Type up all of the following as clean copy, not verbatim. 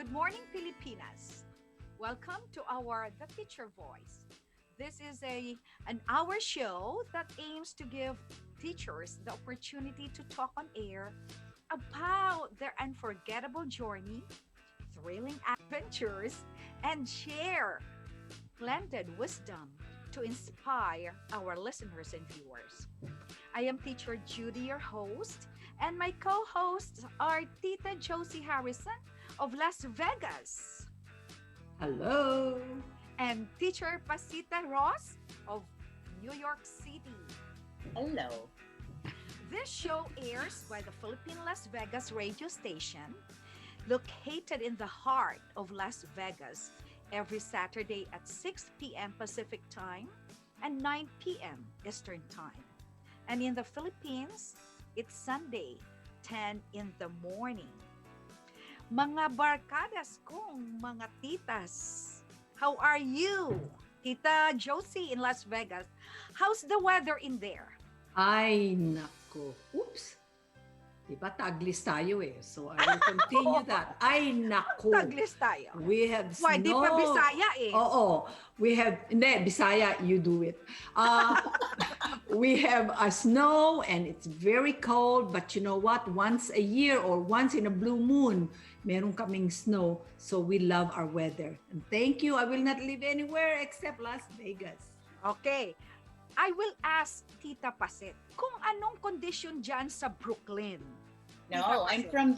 Good morning, Pilipinas. Welcome to our The Teacher Voice. This is an hour show that aims to give teachers the opportunity to talk on air about their unforgettable journey, thrilling adventures, and share blended wisdom to inspire our listeners and viewers. I am teacher Judy, your host, and my co-hosts are Tita Josie Harrison of Las Vegas Hello. and teacher Pasita Ross of New York City. Hello. This show airs by the Philippine Las Vegas radio station, located in the heart of Las Vegas, every Saturday at 6 p.m. Pacific Time and 9 p.m. Eastern Time. And in the Philippines, it's Sunday, 10 in the morning. Mga barkadas kong mga titas, how are you? Tita Josie in Las Vegas, how's the weather in there? Ay, nako. Oops. Diba, taglis tayo eh. So I will continue that. Ay, nako. Taglis tayo. We have snow. Why, di pa Bisaya eh. Oo. We have, hindi, Bisaya, you do it. We have a snow and it's very cold, but you know what? Once a year or once in a blue moon, meron kaming snow. So we love our weather. And thank you. I will not live anywhere except Las Vegas. Okay. I will ask Tita Pasit kung anong condition dyan sa Brooklyn. No, I'm from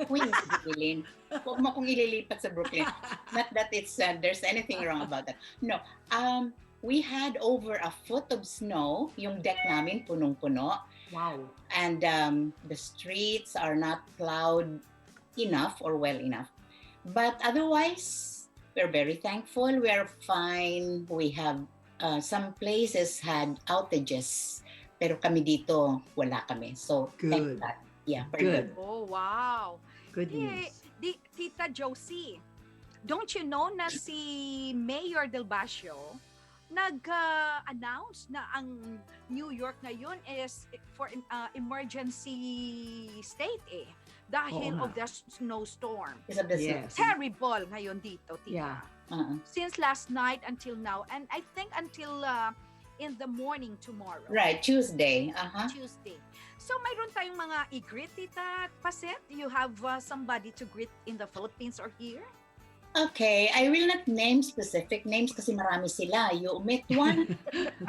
Queens, Brooklyn. Huwag mo kong ililipat sa Brooklyn. Not that there's anything wrong about that. No, we had over a foot of snow. Yung deck namin punong-puno. Wow. And the streets are not plowed enough or well enough. But otherwise, we're very thankful. We're fine. We have some places had outages, pero kami dito, wala kami. So, thank God. Yeah, very good. Oh, wow. Good news. Tita Josie, don't you know na si Mayor Del Basio nag-announce na ang New York ngayon is for emergency state eh. Dahil Oo of the snowstorm. Because of the snow. Yes. Terrible ngayon dito, Tita. Yeah. Since last night until now, and I think until in the morning tomorrow. Right, Tuesday. Tuesday. So mayroon tayong mga i-greet, Tita Paset? You have somebody to greet in the Philippines or here? Okay, I will not name specific names kasi marami sila. You omit one,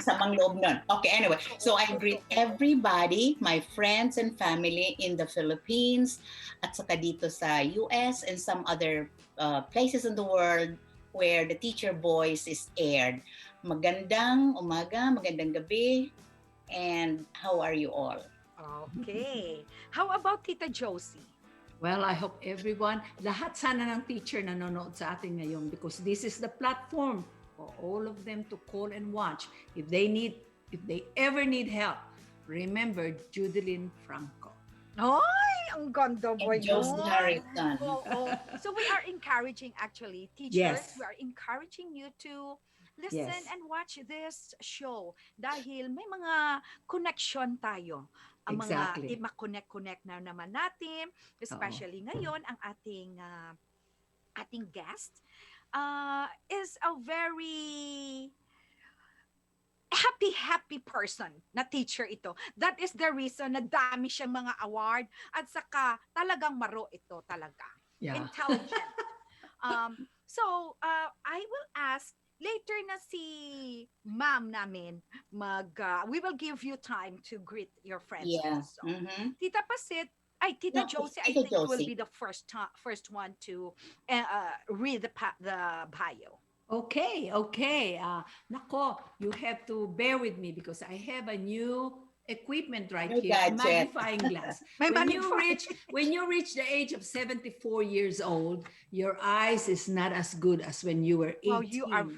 samang loob nun. Okay, anyway. So I greet everybody, my friends and family in the Philippines at saka dito sa US and some other places in the world where the teacher voice is aired. Magandang umaga, magandang gabi, and how are you all? Okay. How about Tita Josie? Well, I hope everyone, lahat sana ng teacher nanonood sa atin ngayon because this is the platform for all of them to call and watch. If they ever need help, remember Judeline Franco. Ay, ang ganda mo And Josie Harrison. Oh. So we are encouraging actually teachers, Yes. we are encouraging you to listen Yes. and watch this show dahil may mga connection tayo. Ang Exactly. mga ma-connect na naman natin, especially ngayon ang ating guest is a very happy person na teacher ito. That is the reason na dami siyang mga award at saka talagang maro ito talaga. Yeah. Intelligent. So, I will ask later na si ma'am namin we will give you time to greet your friends Yeah. also. Mhm. Tita Pasit, Tita No, Josie, I Tita think will Josie. be the first one to read the bio. Okay. Nako, you have to bear with me because I have a new equipment right New here, gadget. magnifying glass. May When you reach the age of 74 years old, your eyes is not as good as when you were 18. Wow,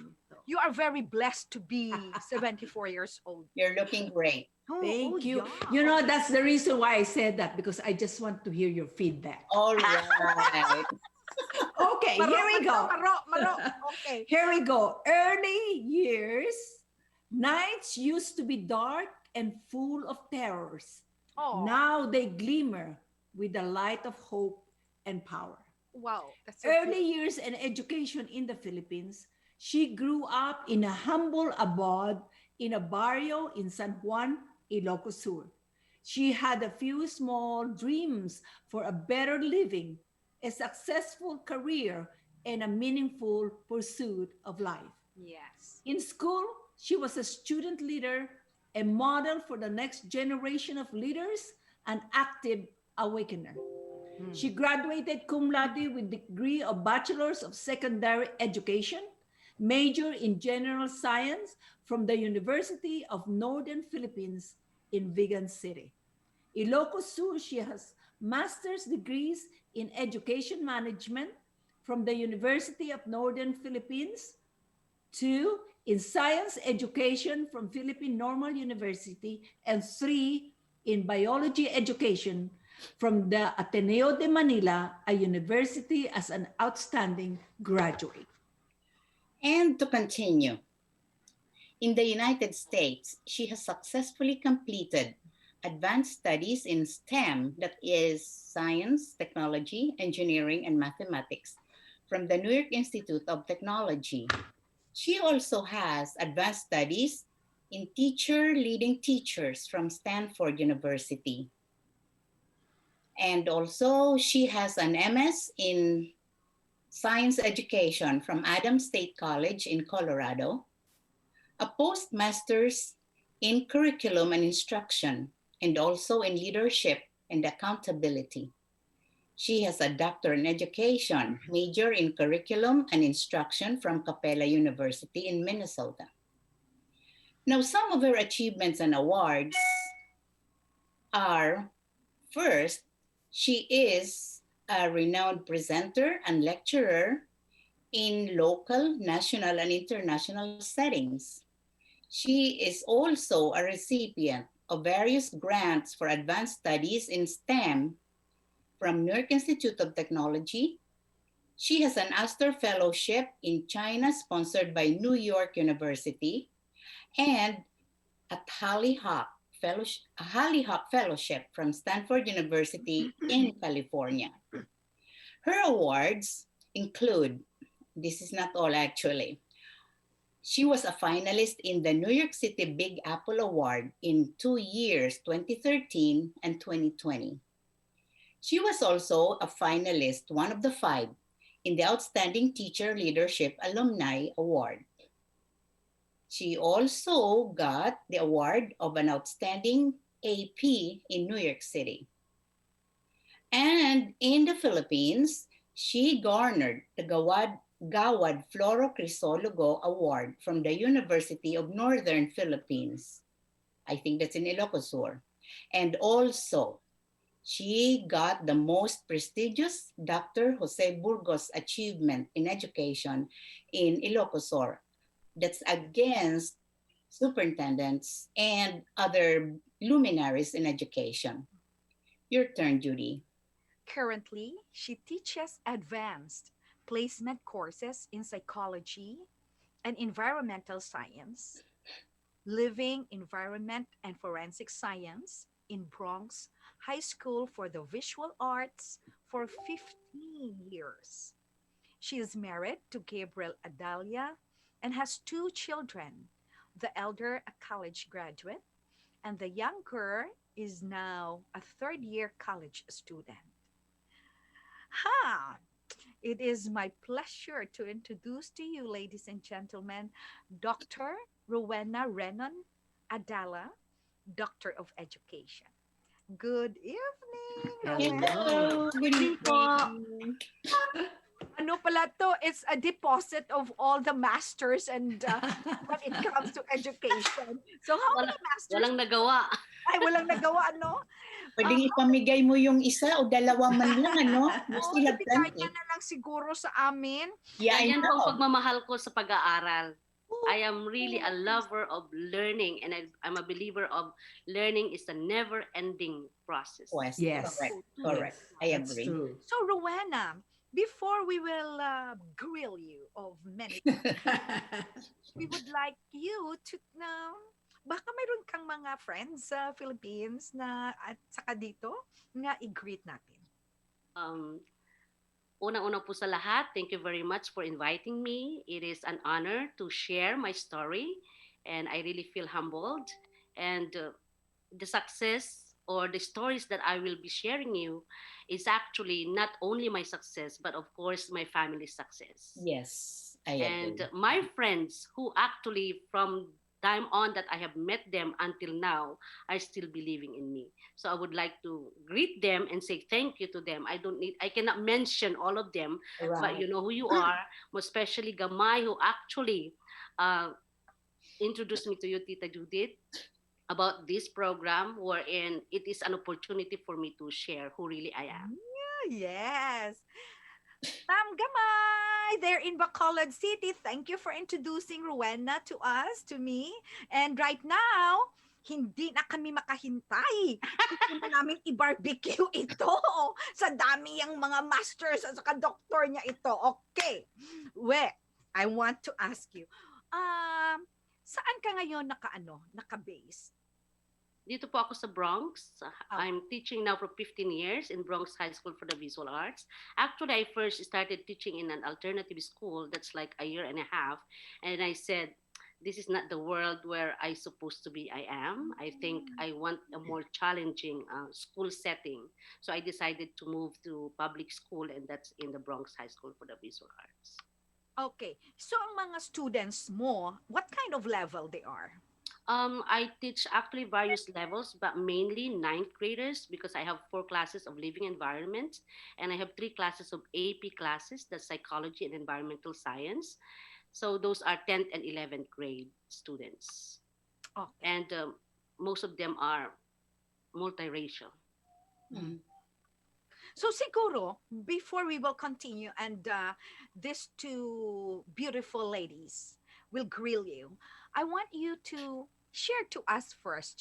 you are very blessed to be 74 years old. You're looking great. Thank you. Yeah. You know, that's the reason why I said that because I just want to hear your feedback. All right. Okay, here we go. Maro. Okay. Here we go. Early years, nights used to be dark and full of terrors. Oh. Now they glimmer with the light of hope and power. Wow, that's so Early beautiful. years and education in the Philippines, she grew up in a humble abode in a barrio in San Juan, Ilocos Sur. She had a few small dreams for a better living, a successful career, and a meaningful pursuit of life. Yes. In school, she was a student leader, a model for the next generation of leaders, an active awakener. Mm. She graduated cum laude with degree of Bachelor's of Secondary Education, major in General Science from the University of Northern Philippines in Vigan City. Ilocos Sur, she has master's degrees in Education Management from the University of Northern Philippines, two in Science Education from Philippine Normal University, and three in Biology Education from the Ateneo de Manila, a university as an outstanding graduate. And to continue, in the United States, she has successfully completed advanced studies in STEM, that is science, technology, engineering, and mathematics, from the New York Institute of Technology. She also has advanced studies in teacher leading teachers from Stanford University. And also, she has an MS in science education from Adams State College in Colorado, a postmaster's in curriculum and instruction, and also in leadership and accountability. She has a doctor in education, major in curriculum and instruction from Capella University in Minnesota. Now, some of her achievements and awards are: first, she is a renowned presenter and lecturer in local, national, and international settings. She is also a recipient of various grants for advanced studies in STEM from New York Institute of Technology. She has an Astor Fellowship in China sponsored by New York University and a Hollyhock Fellowship from Stanford University in California. Her awards include, this is not all actually, she was a finalist in the New York City Big Apple Award in 2 years, 2013 and 2020. She was also a finalist, one of the five, in the Outstanding Teacher Leadership Alumni Award. She also got the award of an Outstanding AP in New York City. And in the Philippines, she garnered the Gawad Floro Crisologo Award from the University of Northern Philippines. I think that's in Ilocos Sur. And also, she got the most prestigious Dr. Jose Burgos Achievement in Education in Ilocos Sur. That's against superintendents and other luminaries in education. Your turn, Judy. Currently, she teaches advanced placement courses in psychology and environmental science, living environment and forensic science in Bronx High School for the Visual Arts for 15 years. She is married to Gabriel Adalia and has two children, the elder a college graduate and the younger is now a third year college student. Ha! It is my pleasure to introduce to you, ladies and gentlemen, Dr. Rowena Renon-Adalla, Doctor of Education. Good evening, Rowena. Hello, good Evening po. evening. Ano pala to? It's a deposit of all the masters and when it comes to education. So how Wala, many masters? walang nagawa. Ay, walang nagawa, no? Pwedeng ipamigay mo yung isa o dalawa man lang, ano? You Oh, still have ibigay plenty. niya na lang siguro sa amin. Yeah, I Ganyan po ang know. pagmamahal ko sa pag-aaral. Oh, I am really a lover of learning and I'm a believer of learning is a never-ending process. Yes, Yes. correct, oh, correct. Yes, I that's agree. true. So, Rowena, before we will grill you of many things, we would like you to know, baka mayroon kang mga friends sa Philippines na at saka dito na i-greet natin. Um, Unang-una po sa lahat, thank you very much for inviting me. It is an honor to share my story, and I really feel humbled. And the success or the stories that I will be sharing you is actually not only my success, but of course my family's success. Yes, I And agree. my friends who actually from time on that I have met them until now are still believing in me. So I would like to greet them and say thank you to them. I cannot mention all of them, but Right. you know who you are, most especially Gamay who actually uh, introduced me to you, Tita Judith, about this program wherein it is an opportunity for me to share who really I am. Yes. Ma'am Gamay, there in Bacolod City. Thank you for introducing Rowena to us, to me. And right now, hindi na kami makahintay. Gusto na namin i-barbecue ito sa dami yung mga masters at saka doktor niya ito. Okay. We, I want to ask you, saan ka ngayon naka-base? Dito po ako sa Bronx. Oh. I'm teaching now for 15 years in Bronx High School for the Visual Arts. Actually, I first started teaching in an alternative school that's like a year and a half. And I said, this is not the world where I supposed to be I am. I think I want a more challenging school setting. So I decided to move to public school, and that's in the Bronx High School for the Visual Arts. Okay. So ang mga students mo, what kind of level they are? I teach actually various levels, but mainly ninth graders because I have 4 classes of living environment, and I have 3 classes of AP classes, that's psychology and environmental science. So those are 10th and 11th grade students. Okay. And most of them are multiracial. Mm. So siguro, before we will continue and these two beautiful ladies will grill you, I want you to share to us first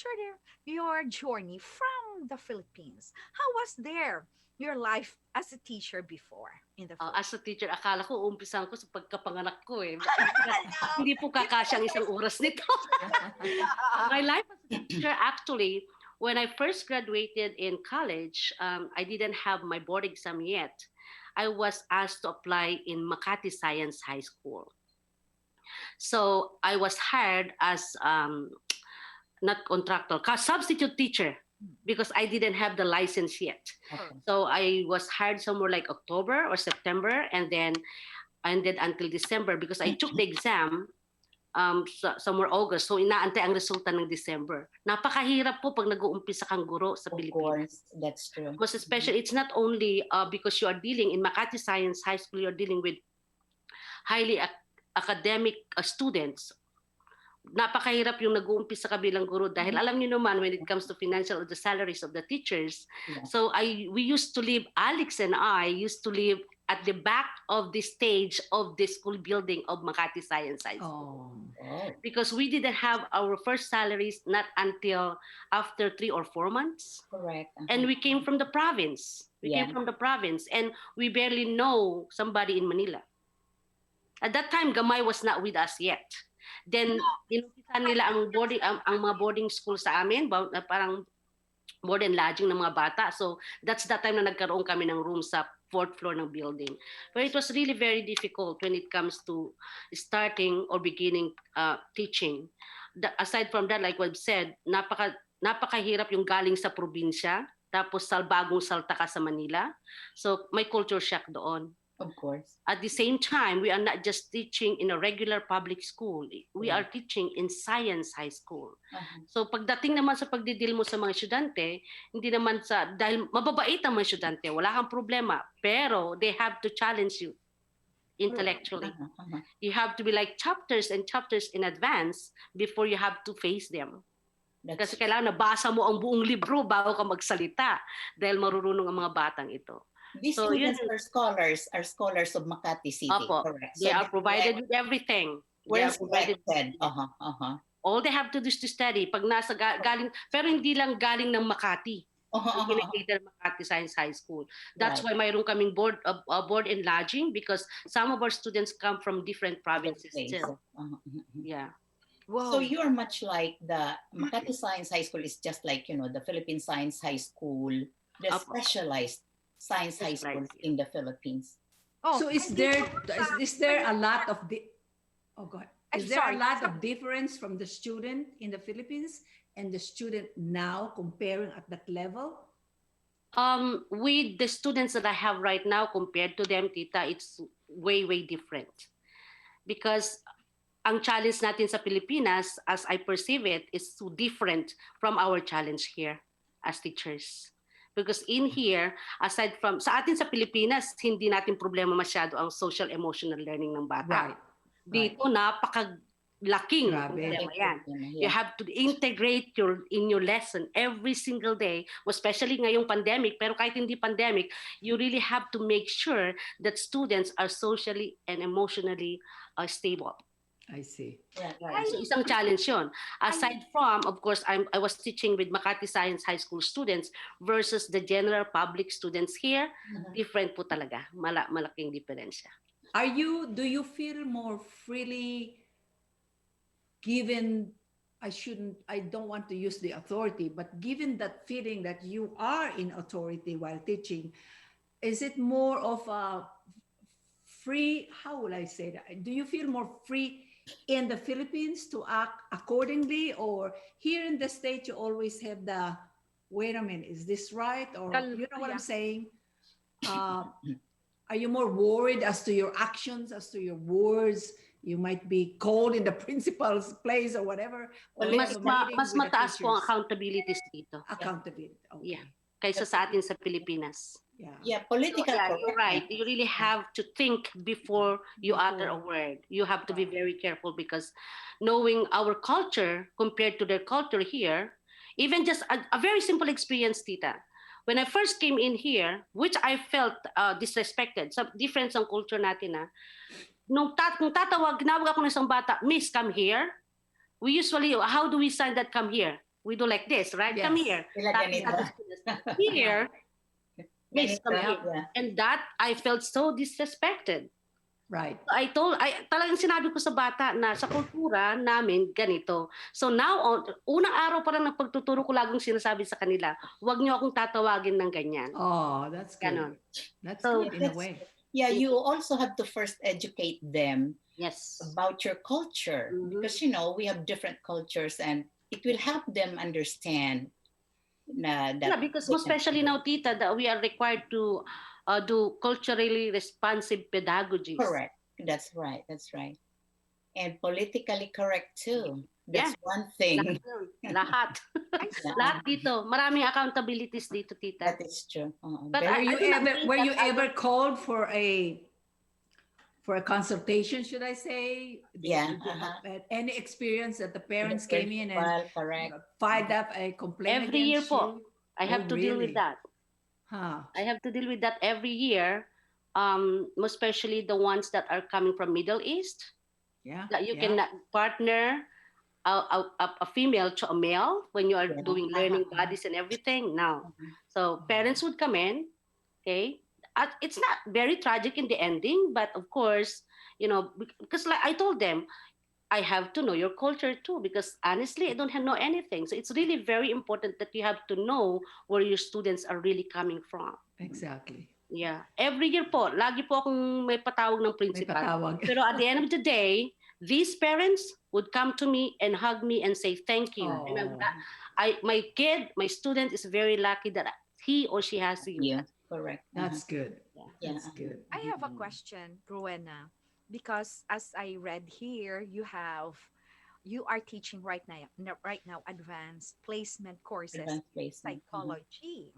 your journey from the Philippines. How was your life as a teacher before in the Philippines? As a teacher, akala ko umpisan ko sa pagkapanganak ko eh. Hindi po kakasya ang isang oras nito. My life as a teacher actually, when I first graduated in college, I didn't have my board exam yet. I was asked to apply in Makati Science High School. So I was hired as not contractor, substitute teacher because I didn't have the license yet. Okay. So I was hired somewhere like October or September, and then ended until December because I took the exam somewhere August. So inaantay ang resulta ng December. Napakahirap po pag nag-uumpisa kang guro sa Of Pilipinas. course, that's true. Because especially, it's not only because you are dealing in Makati Science High School, you're dealing with highly academic students. Napakahirap yung nag-uumpisa sa kabilang guro dahil alam niyo naman when it comes to financial or the salaries of the teachers. Yeah. So we used to live, Alex and I used to live at the back of the stage of the school building of Makati Science High School. Oh. Because we didn't have our first salaries not until after 3 or 4 months. Correct. And we came from the province. We Yeah. came from the province, and we barely know somebody in Manila. At that time, Gamay was not with us yet. Then, inumpisan nila ang mga boarding school sa amin, parang board and lodging ng mga bata. So, that's that time na nagkaroon kami ng room sa 4th floor ng building. But it was really very difficult when it comes to starting or beginning teaching. Aside from that, like what I've said, napakahirap yung galing sa probinsya, tapos bagong salta ka sa Manila. So, may culture shock doon. Of course. At the same time, we are not just teaching in a regular public school. We are teaching in science high school. So pagdating naman sa pagdidil mo sa mga estudyante, hindi naman dahil mababait ang mga estudyante, wala kang problema. Pero they have to challenge you intellectually. You have to be like chapters and chapters in advance before you have to face them. Kasi kailangan nabasa mo ang buong libro bago ka magsalita dahil marurunong ang mga batang ito. These students are scholars of Makati City. Opo. Correct. They are provided with everything. Well provided selected. All they have to do is to study. Pag nasa galing, pero hindi lang galing ng Makati. Educator Makati Science High School. That's why mayroon kaming board and lodging because some of our students come from different provinces still. Yeah. Wow. So you're much like the Makati Science High School is just like, the Philippine Science High School, the specialized science high schools in the Philippines. Oh, So is hindi there po sa is there a lot of the oh go ahead. I'm Is there a sorry. lot of difference from the student in the Philippines and the student now comparing at that level? With the students that I have right now compared to them, tita, it's way, way different. Because ang challenge natin sa Pilipinas, as I perceive it, is so different from our challenge here as teachers. Because in here, aside from, sa atin sa Pilipinas, hindi natin problema masyado ang social emotional learning ng bata. Right. Dito, napakalaking Grabe. problema yan. You Yeah. have to integrate in your lesson every single day, especially ngayong pandemic, pero kahit hindi pandemic, you really have to make sure that students are socially and emotionally stable. I see. Right, right. So isang challenge yun. Aside from, of course, I was teaching with Makati Science High School students versus the general public students here, different po talaga. Malaking diferensya. Do you feel more freely given, I don't want to use the authority, but given that feeling that you are in authority while teaching, is it more of a free, how will I say that? Do you feel more free in the Philippines to act accordingly, or here in the States you always have the, wait a minute, is this right? Or you know what I'm saying? Are you more worried as to your actions, as to your words? You might be called in the principal's place or whatever. Or Mas, have a meeting mas with the mataas po ang teachers. accountabilities dito. Accountability. Okay. Yeah. Kaysa sa atin sa Pilipinas. Yeah. Yeah, So, political yeah, you're right. correctness. You really have to think before you utter a Before. word. You have to be very careful because knowing our culture compared to their culture here, even just a very simple experience, tita. When I first came in here, which I felt disrespected, sa difference ng culture natin na, nung tinawag ako ng isang bata, Miss, come here. We usually, how do we sign that come here? We do like this, right? Yes. Come here. Sila ganito. Here, Miss, come Ganito, here. yeah. And that, I felt so disrespected. Right. Talagang sinabi ko sa bata na sa kultura namin ganito. So now, unang araw pa lang ng pagtuturo ko laging sinasabi sa kanila, huwag niyo akong tatawagin ng ganyan. Oh, that's good. Ganon. That's So, good in a way. Yeah, you also have to first educate them Yes. about your culture because we have different cultures and it will help them understand that Yeah, because especially now, tita, that we are required to do culturally responsive pedagogy. correct. That's right. That's right. And politically correct too. That's one thing. Lahat. Yeah, Lahat dito. Maraming accountabilities dito, tita. that is true. But Were you ever called for a consultation, should I say? Yeah, Did you have any experience that the parents came in and correct. filed up a complaint Every year against po, you? I have to deal with really? that. Huh. I have to deal with that every year, especially the ones that are coming from Middle East. Yeah. That you yeah. can partner a female to a male when you are Yeah. doing learning bodies and everything. Now, so parents would come in, okay? It's not very tragic in the ending, but of course, because like I told them, I have to know your culture too, because honestly, I don't know anything. So it's really very important that you have to know where your students are really coming from. Exactly. Yeah. Every year po, lagi po akong may patawag ng May principal. patawag. Pero at the end of the day, these parents would come to me and hug me and say thank you. Oh. And my student is very lucky that he or she has you. Yeah, correct. That's good. Yeah. That's good. I have a question, Rowena, because as I read here, you are teaching right now advanced placement courses Advanced in placement. psychology,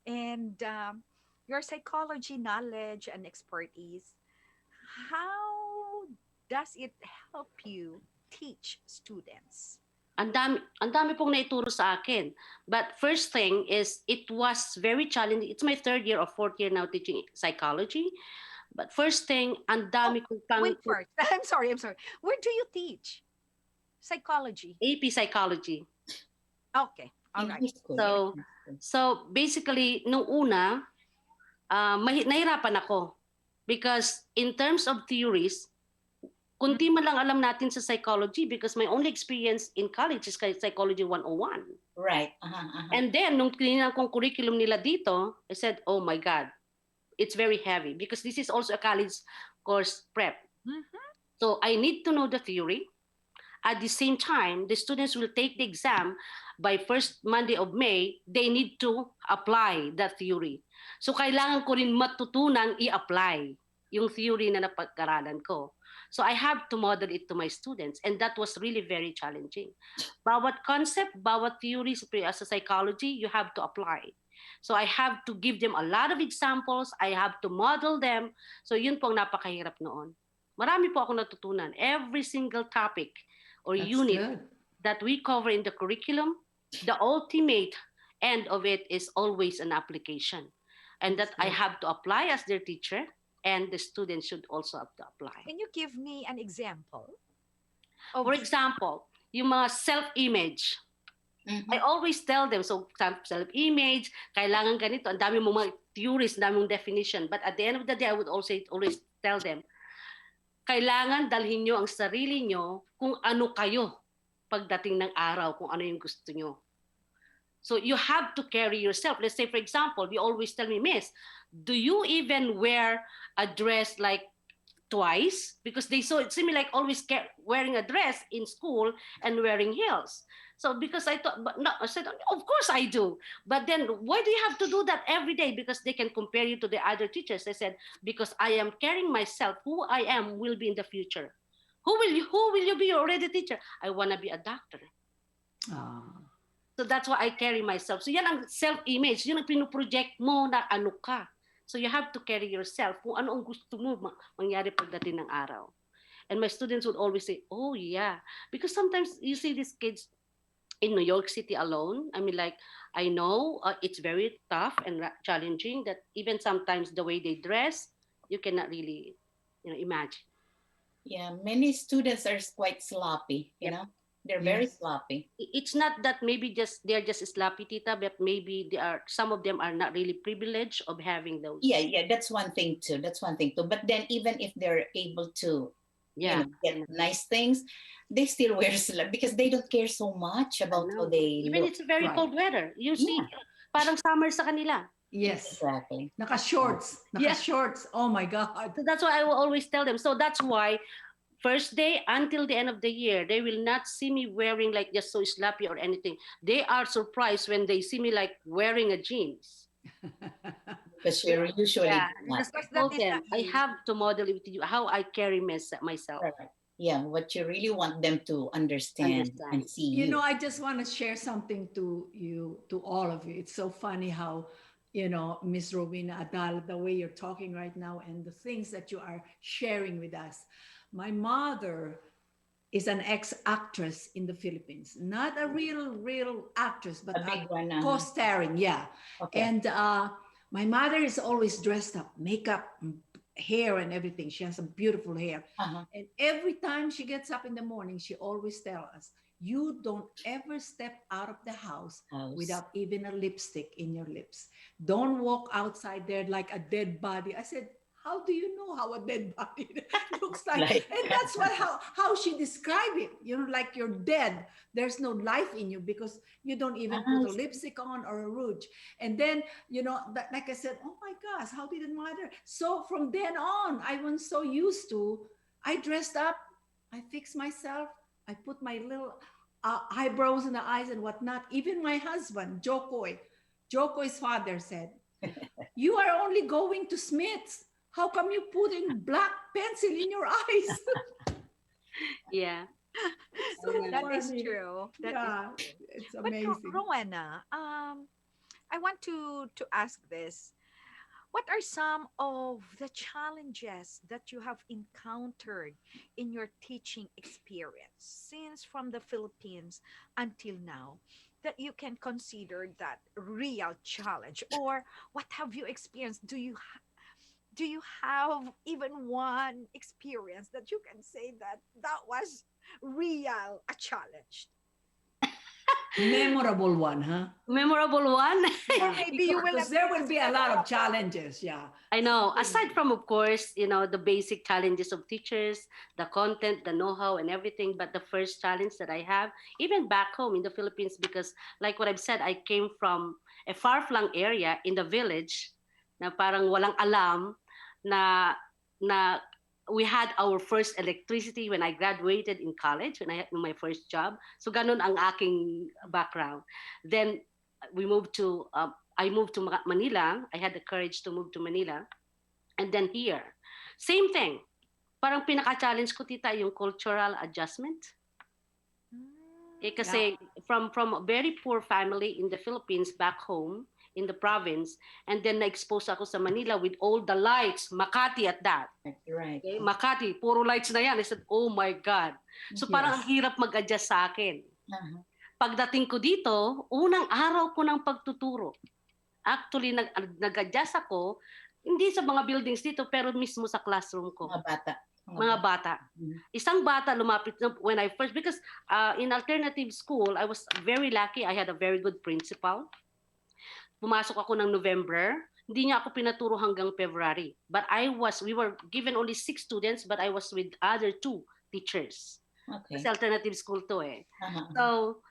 and your psychology knowledge and expertise. How does it help you teach students? Ang dami pong naituro sa akin. But first thing is, it was very challenging. It's my third year or fourth year now teaching psychology. But first thing, ang dami kong Wait first. I'm sorry. Where do you teach psychology? AP psychology. Okay. All In right. high school. So basically, nung una, nahirapan ako. Because in terms of theories, kunti man lang alam natin sa psychology because my only experience in college is Psychology 101. Right. And then, nung tinignan kong curriculum nila dito, I said, oh my God, it's very heavy because this is also a college course prep. Mhm. So I need to know the theory. At the same time, the students will take the exam by first Monday of May, they need to apply that theory. So kailangan ko rin matutunan i-apply yung theory na napag-aralan ko. So I have to model it to my students and that was really very challenging. Bawat concept, bawat theory as a psychology, you have to apply. So I have to give them a lot of examples, I have to model them. So yun po ang napakahirap noon. Marami po ako natutunan. Every single topic or That's unit good. that we cover in the curriculum, the ultimate end of it is always an application. And That's that I good. have to apply as their teacher, and the students should also have to apply. Can you give me an example of For example, yung mga self-image. Mhm. I always tell them, so self-image, kailangan ganito, ang dami mong mga theories, ang dami mong definition. But at the end of the day, I would also always tell them, kailangan dalhin nyo ang sarili nyo kung ano kayo pagdating ng araw, kung ano yung gusto nyo. So you have to carry yourself. Let's say, for example, you always tell me, Miss, do you even wear a dress like twice? Because they saw it seemed like always wearing a dress in school and wearing heels. So because I thought, but no, I said, of course I do. But then why do you have to do that every day? Because they can compare you to the other teachers. I said, because I am carrying myself, who I am will be in the future. Who will you be? You're already a teacher. I want to be a doctor. Ah, So that's why I carry myself. So yan ang self-image. Yun ang pinoproject mo na ano ka. So you have to carry yourself kung ano ang gusto mo mangyari pagdating ng araw. And my students would always say, oh yeah. Because sometimes you see these kids in New York City alone. I mean, like, I know it's very tough and challenging that even sometimes the way they dress, you cannot really, imagine. Yeah, many students are quite sloppy, you Yep. know. They're very yes. sloppy. It's not that maybe just they're just sloppy, tita, but maybe they are some of them are not really privileged of having those. Yeah, yeah, that's one thing too. That's one thing too. But then even if they're able to, Yeah. get nice things, they still wear slip because they don't care so much I about how know. they Even look. it's very Right. cold weather. You see, Yeah, parang summer sa kanila. Yes. exactly. Naka-shorts. Yeah. Naka-shorts. Oh my God. So that's why I will always tell them. So that's why first day until the end of the year, they will not see me wearing like just so sloppy or anything. They are surprised when they see me like wearing a jeans. Because you're usually Yeah, not. because I Because that told is them I the have to model it to you how I carry myself. Correct. Yeah, what you really want them to understand and Understand. see You you. know, I just want to share something to you, to all of you. It's so funny how, Miss Rowena Adalla, the way you're talking right now and the things that you are sharing with us. My mother is an ex-actress in the Philippines, not a real actress, but A big one. co-starring, yeah. Okay. And my mother is always dressed up, makeup, hair, and everything. She has a beautiful hair. Uh-huh. And every time she gets up in the morning, she always tells us, you don't ever step out of the house House. without even a lipstick in your lips. Don't walk outside there like a dead body. I said, how do you know how a dead body looks like? Like- And that's how she described it. Like you're dead. There's no life in you because you don't even put a Ah, lipstick on or a rouge. And then, like I said, oh my gosh, how did it matter? So from then on, I was so used to, I dressed up, I fixed myself, I put my little eyebrows and the eyes and whatnot. Even my husband, Jokoy's father said, you are only going to Smith's. How come you putting black pencil in your eyes? Yeah. So that is funny. true. That is Yeah, true. it's But amazing. Rowena, I want to ask this. What are some of the challenges that you have encountered in your teaching experience since from the Philippines until now that you can consider that real challenge? Or what have you experienced? Do you have even one experience that you can say that that was real a challenge? Memorable one, huh? Memorable one. Or maybe you will Because there will be a lot of challenges. Yeah. I know. Something- Aside from, of course, the basic challenges of teachers, the content, the know-how, and everything. But the first challenge that I have, even back home in the Philippines, because like what I've said, I came from a far-flung area in the village. na parang walang alam na na we had our first electricity when I graduated in college, when I had my first job. So ganun ang aking background. Then we moved to I moved to Manila. I had the courage to move to Manila. And then here, same thing. Parang pinaka-challenge ko, tita, yung cultural adjustment. Kasi from a very poor family in the Philippines back home in the province, and then na-expose ako sa Manila with all the lights, Makati at that. Right. Okay? Makati, puro lights na yan. I said, oh my God. So parang ang hirap mag-adjust sa akin. Uh-huh. Pagdating ko dito, unang araw ko ng pagtuturo. Actually, nag-adjust ako, hindi sa mga buildings dito, pero mismo sa classroom ko. Mga bata. Mga bata. Isang bata lumapit when I first, because in alternative school, I was very lucky. I had a very good principal. Pumasok ako ng November. Hindi niya ako pinaturo hanggang February. But we were given only 6 students, but I was with other 2 teachers. Okay. Kasi alternative school to eh. Uh-huh. So,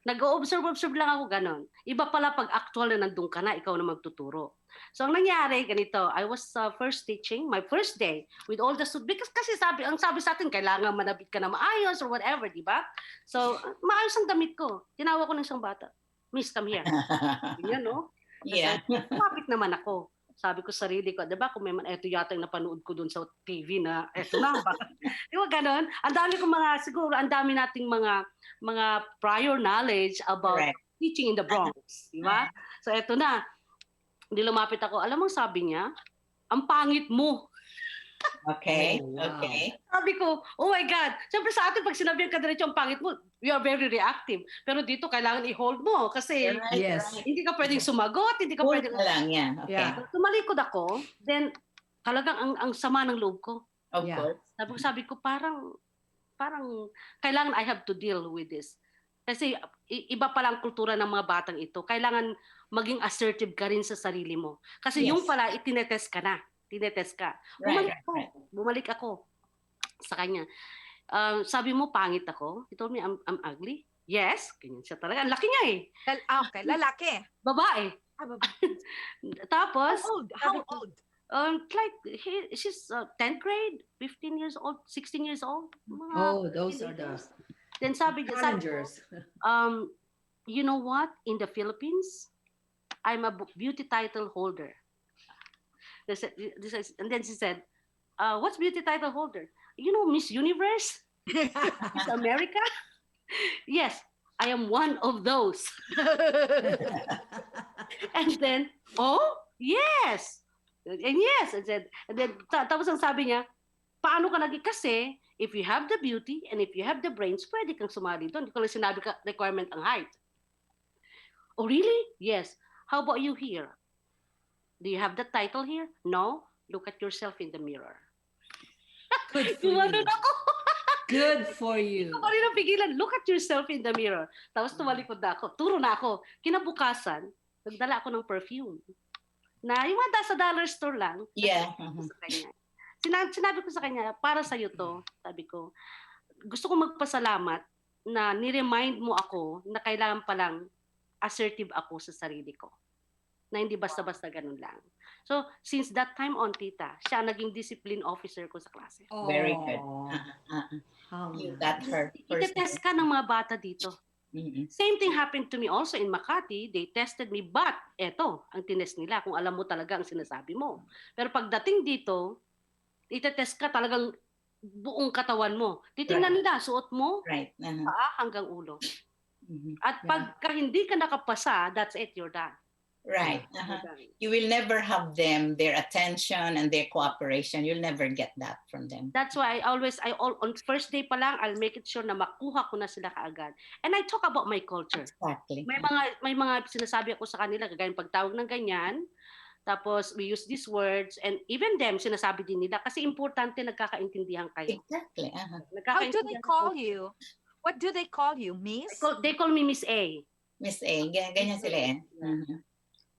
nag-observe lang ako ganon. Iba pala pag actual na nandun ka na, ikaw na magtuturo. So, ang nangyari, ganito, I was first teaching, my first day, with all the students, because kasi ang sabi sa atin, kailangan manabit ka na maayos or whatever, di ba? So, maayos ang damit ko. Tinawag ko ng isang bata, Miss, come here. Yan, no? Yeah. Kumapit naman ako. Sabi ko sarili ko, di ba, kung may eto yata yung napanood ko dun sa TV na, eto na, di ba ganon? Ang dami kong siguro, ang dami nating mga prior knowledge about teaching in the Bronx, di ba? So eto na, hindi lumapit ako. Alam mo, sabi niya, ang pangit mo. Okay. Oh, wow. Okay. Sabi ko, oh my God. Siyempre sa atin, pag sinabi ang kadiretso ang pangit mo, you are very reactive. Pero dito, kailangan i-hold mo kasi hindi ka pwedeng sumagot, hindi ka pwedeng... lang yan. Okay. Yeah. Tumalikod ako, then talagang ang sama ng loob ko. Of course. Sabi ko, parang kailangan I have to deal with this. Kasi iba palang kultura ng mga batang ito. Kailangan maging assertive ka rin sa sarili mo. Kasi yung pala, itinetest ka na. Tinetest ka. Bumalik ako sa kanya. Sabi mo, pangit ako. He told me, I'm ugly. Yes. Ganyan siya talaga. Ang laki niya eh. Okay, lalaki. Babae. Babae. Tapos, How old? like, she's 10th grade, 15 years old, 16 years old. Those are the Then sabi challengers. you know what? In the Philippines, I'm a beauty title holder. And then she said, what's beauty title holder? You know, Miss Universe? Miss America? Yes, I am one of those. And then, oh, yes. And yes, I said, and then tapos ang sabi niya, paano ka naging kasi if you have the beauty and if you have the brains, pwede kang sumali doon. Hindi ko lang sinabi ka requirement ang height. Oh, really? Yes. How about you here? Do you have the title here? No? Look at yourself in the mirror. Good for you. Ako. Good for you. Ako rin ang pigilan. Look at yourself in the mirror. Tapos tumalikod na ako. Turo na ako. Kinabukasan, nagdala ako ng perfume. Na yung mga sa dollar store lang. Yeah. Sa kanya. Sinabi ko sa kanya, para sa'yo to, sabi ko, gusto ko magpasalamat na ni-remind mo ako na kailangan palang assertive ako sa sarili ko. Na hindi basta-basta ganun lang. So, since that time on, tita, siya ang naging discipline officer ko sa klase. Very good. You got her. Itetest ka ng mga bata dito. Same thing happened to me also in Makati. They tested me, but eto, ang tinest nila, kung alam mo talaga ang sinasabi mo. Pero pagdating dito, itetest ka talagang buong katawan mo. Titingnan nila, suot mo, paa hanggang ulo. At pagka hindi ka nakapasa, that's it, you're done. Right. You will never have their attention and their cooperation. You'll never get that from them. That's why on first day pa lang, I'll make it sure na makuha ko na sila kaagad. And I talk about my culture. Exactly. May mga sinasabi ako sa kanila, kagaya pagtawag ng ganyan. Tapos we use these words, and even them, sinasabi din nila, kasi importante nagkakaintindihan kayo. Exactly. How do they call you? What do they call you? Miss? They call me Miss A. Miss A. Ganyan sila eh.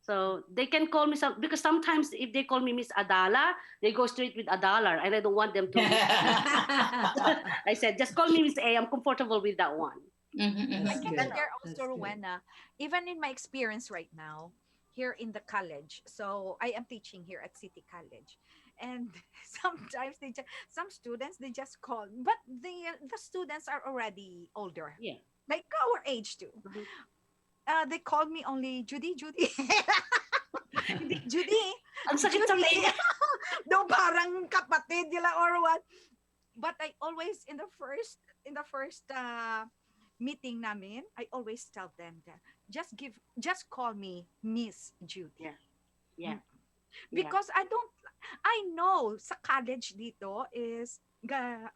So they can call me because sometimes if they call me Miss Adalla, they go straight with $1, and I don't want them to. I said, just call me Miss A. I'm comfortable with that one. I can share also, Rowena, even in my experience right now, here in the college. So I am teaching here at City College. And sometimes some students they just call, but the students are already older, Yeah. like our age too. Mhm. They called me only Judy, Judy. Hindi, Judy, Ang sakit sa Judy. tenga. No, parang kapatid nila or what. But I always in the first meeting namin, I always tell them that just call me Miss Judy. Yeah. Yeah. Yeah. Because I know sa college dito is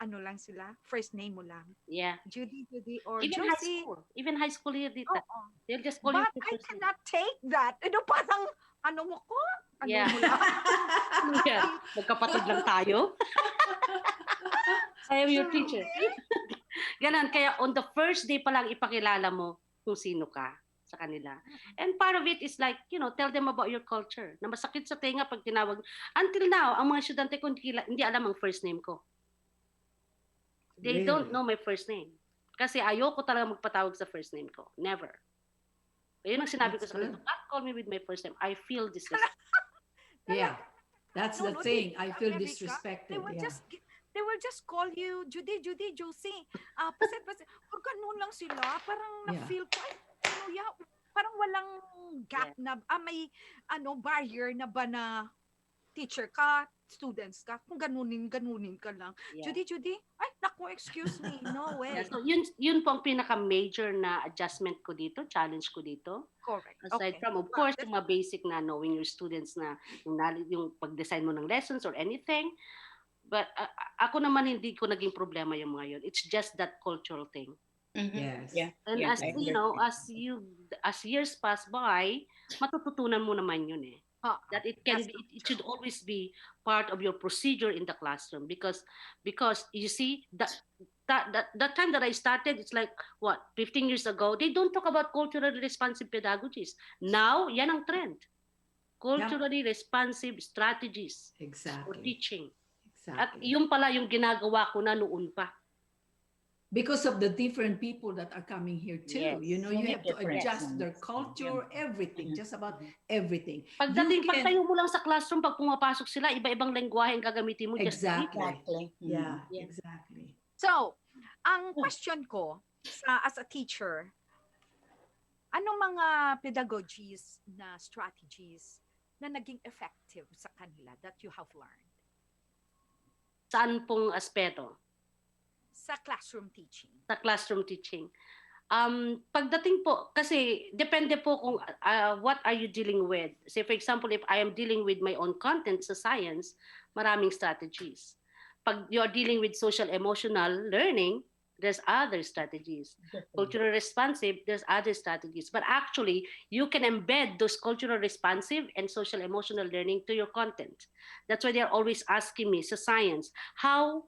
ano lang sila, first name mo lang. Yeah. Judy, Judy, or Even high Josie. school. Even high school here, Dita. Oo. They'll just call you But your I first name. cannot take that. Ano parang, ano mo ko? Ano Yeah. mo lang? Yeah. Magkapatid lang tayo. I am your teacher. Ganon. Kaya on the first day pa lang ipakilala mo kung sino ka sa kanila. And part of it is like, tell them about your culture. Na masakit sa tenga pag tinawag. Until now, ang mga estudyante ko hindi alam ang first name ko. They don't know my first name. Kasi ayoko talaga magpatawag sa first name ko. Never. Yun ang sinabi ko sa kanila. Do not call me with my first name. I feel disrespected. Yeah, that's the thing. I feel America, disrespected. They Yeah. will just call you Judy, Judy, Josie. Pasit. Pag ganun lang sila, parang Yeah. na-feel ko, ay, parang walang gap na, may barrier na ba na teacher ka, students ka, kung ganunin ka lang. Yeah. Judy, ay, naku, excuse me, no way. Yeah, so yun po ang pinaka-major na adjustment ko dito, challenge ko dito. Correct. Aside Okay. from, of course, yung mga basic na knowing your students na yung pag-design mo ng lessons or anything. But ako naman hindi ko naging problema yung mga yun. It's just that cultural thing. Mhm. Yes. Yeah. And Yeah, as I you agree. know, as years pass by, matututunan mo naman yun eh. That it should always be part of your procedure in the classroom because you see that time that I started, it's like 15 years ago, they don't talk about culturally responsive pedagogies. Now yan ang trend, culturally responsive strategies for Exactly. teaching. At Exactly. yung pala yung ginagawa ko na noon pa. Because of the different people that are coming here too. Yes. You Many have to different adjust their ones. culture, everything, Mhm. just about everything. Pagdating, You can- pagtayo mo lang sa classroom, pag pumapasok sila, iba-ibang lengguwahe ang gagamitin mo. Just Exactly. Exactly. Mhm. Yeah, Yeah. exactly. So, ang question ko as a teacher, anong mga pedagogies na strategies na naging effective sa kanila that you have learned Saan pong aspeto? sa classroom teaching? Sa classroom teaching. Pagdating po, kasi depende po kung what are you dealing with. Say for example, if I am dealing with my own content sa science, maraming strategies. Pag you're dealing with social emotional learning, there's other strategies. Cultural responsive, there's other strategies. But actually, you can embed those cultural responsive and social emotional learning to your content. That's why they're always asking me sa science, how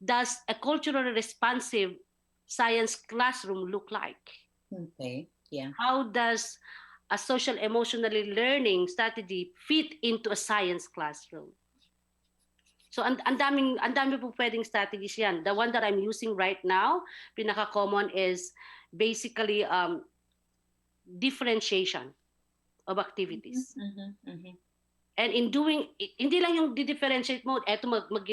does a culturally responsive science classroom look like? Okay. Yeah. How does a social emotionally learning strategy fit into a science classroom? So ang dami po pwedeng strategies yan. The one that I'm using right now, pinaka-common is basically differentiation of activities. Mhm. Mhm. And in doing, hindi lang yung di-differentiate mo, eto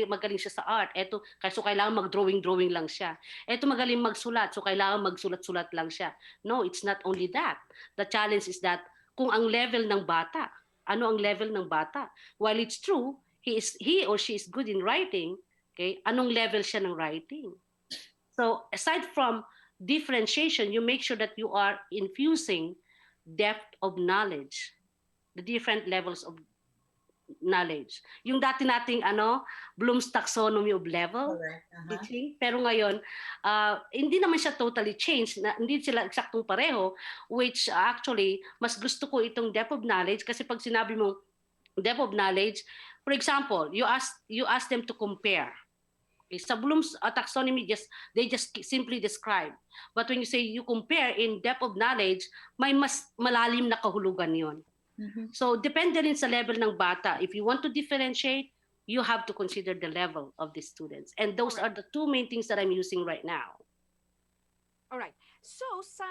magaling siya sa art, eto, so kailangan mag-drawing lang siya. Eto magaling magsulat, so kailangan magsulat-sulat lang siya. No, it's not only that. The challenge is that kung ang level ng bata, ano ang level ng bata? While it's true, he or she is good in writing, okay, anong level siya ng writing? So aside from differentiation, you make sure that you are infusing depth of knowledge, the different levels of knowledge. Yung dati nating Bloom's taxonomy of level Correct. teaching, pero ngayon hindi naman siya totally changed, hindi sila eksaktong pareho, which actually mas gusto ko itong depth of knowledge kasi pag sinabi mo depth of knowledge, for example, you ask them to compare. Okay, sa Bloom's taxonomy, they just simply describe. But when you say you compare in depth of knowledge, may mas malalim na kahulugan yon. Mhm. So depende rin sa level ng bata. If you want to differentiate, you have to consider the level of the students. And those are the two main things that I'm using right now. All right. So sa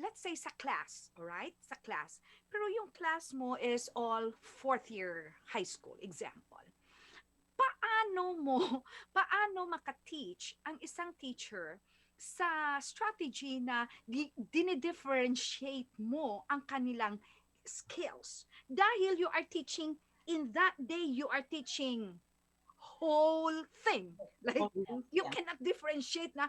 let's say sa class, all right? Sa class. Pero yung class mo is all fourth year high school, example. Paano mo, paano maka-teach ang isang teacher sa strategy na dinidifferentiate mo ang kanilang skills? Dahil you are teaching, in that day, you are teaching whole thing. Like, Oh, yeah, you yeah. cannot differentiate na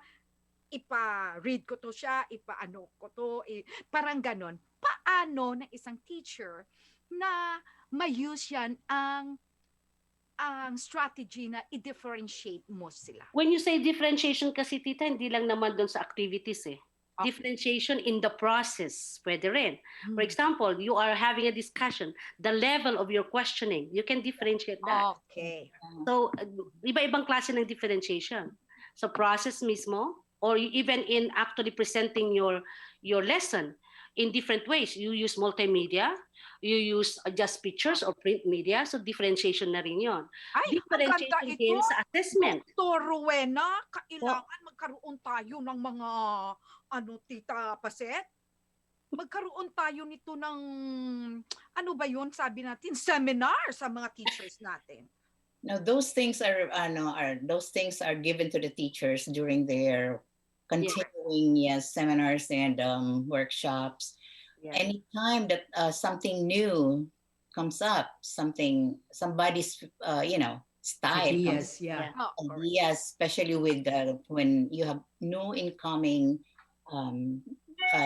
ipa-read ko to siya, ipa-ano ko to, parang ganon. Paano na isang teacher na may-use yan ang strategy na i-differentiate mo sila? When you say differentiation kasi tita, hindi lang naman doon sa activities eh. Okay. Differentiation in the process, pwede rin. For Hmm. example, you are having a discussion, the level of your questioning, you can differentiate that. Okay. So, iba-ibang klase ng differentiation. So, process mismo, or even in actually presenting your lesson in different ways. You use multimedia, you use just pictures or print media, so differentiation na rin yun. Ay, ang ganda Differentiation ito. din sa assessment. Dr. Rowena, kailangan magkaroon tayo ng mga, Tita Paset? Magkaroon tayo nito ng, ano ba yun, sabi natin, seminar sa mga teachers natin. Now those things are given to the teachers during their continuing seminars and workshops. Yeah. Anytime that something new comes up, somebody's style Ideas, comes, yeah. Oh, correct. ideas, especially with when you have new incoming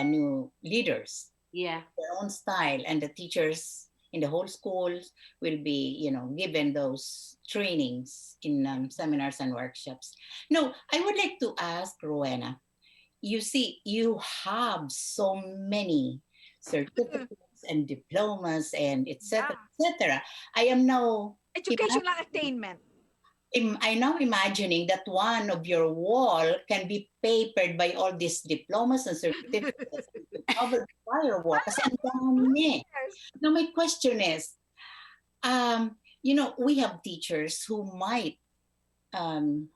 new leaders, Yeah. their own style, and the teachers in the whole schools will be given those trainings in seminars and workshops. No, I would like to ask Rowena, you see, you have so many certificates and diplomas and etc. etc. I am now Educational attainment. I now imagining that one of your wall can be papered by all these diplomas and certificates over the firewall. Kasi ang dami. Yes. Now my question is, we have teachers who might want